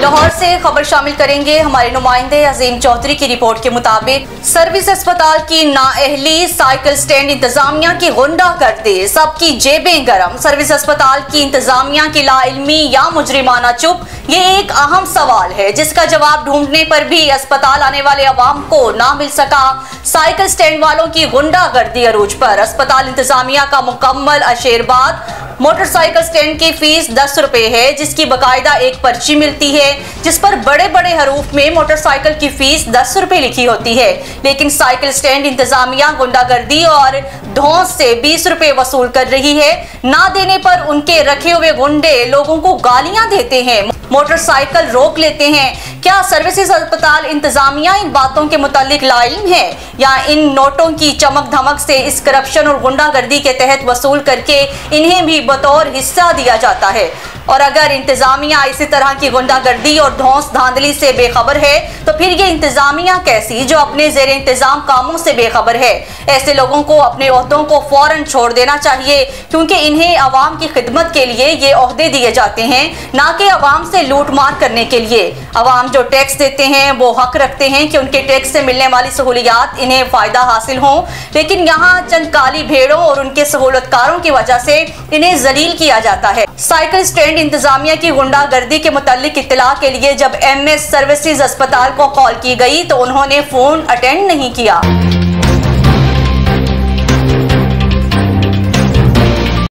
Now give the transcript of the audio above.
लाहौर से खबर शामिल करेंगे। हमारे नुमाइंदे अजीम चौधरी की रिपोर्ट के मुताबिक सर्विस अस्पताल की नाअहली, साइकिल स्टैंड इंतजामिया की गुंडागर्दी, सबकी जेबें गरम। सर्विस अस्पताल की इंतजामिया की लाइल्मी या मुजरिमाना चुप, ये एक अहम सवाल है जिसका जवाब ढूंढने पर भी अस्पताल आने वाले अवाम को ना मिल सका। साइकिल स्टैंड वालों की गुंडागर्दी अरूज पर। अस्पताल इंतजामिया का मुकम्मल अशेरबाद। मोटरसाइकिल स्टैंड की फीस 10 रुपए है, जिसकी बकायदा एक पर्ची मिलती है जिस पर बड़े बड़े हरूफ में मोटरसाइकिल की फीस 10 रुपए लिखी होती है। लेकिन साइकिल स्टैंड इंतजामिया गुंडागर्दी और धौंस से 20 रुपए वसूल कर रही है। ना देने पर उनके रखे हुए गुंडे लोगों को गालियां देते हैं, मोटरसाइकिल रोक लेते हैं। क्या सर्विसेज अस्पताल इंतजामिया इन बातों के मुतालिक लाइम है या इन नोटों की चमक धमक से इस करप्शन और गुंडागर्दी के तहत वसूल करके इन्हें भी बतौर हिस्सा दिया जाता है? और अगर इंतजामिया इसी तरह की गुंडागर्दी और धौंस धांधली से बेखबर है तो फिर ये इंतजामिया कैसी जो अपने जेर इंतजाम कामों से बेखबर है? ऐसे लोगों को अपने ओहदों को फौरन छोड़ देना चाहिए, क्योंकि इन्हें अवाम की खिदमत के लिए ये ओहदे दिए जाते हैं, ना कि अवाम से लूट मार करने के लिए। अवाम जो टैक्स देते हैं वो हक रखते हैं कि उनके टैक्स से मिलने वाली सहूलियात इन्हें फायदा हासिल हो, लेकिन यहाँ चंद काली भेड़ों और उनके सहूलतकारों की वजह से इन्हें जलील किया जाता है। साइकिल स्टैंड इंतजामिया की गुंडागर्दी के मुतालिक इत्तला के लिए जब MS सर्विसेज अस्पताल को कॉल की गई तो उन्होंने फोन अटेंड नहीं किया।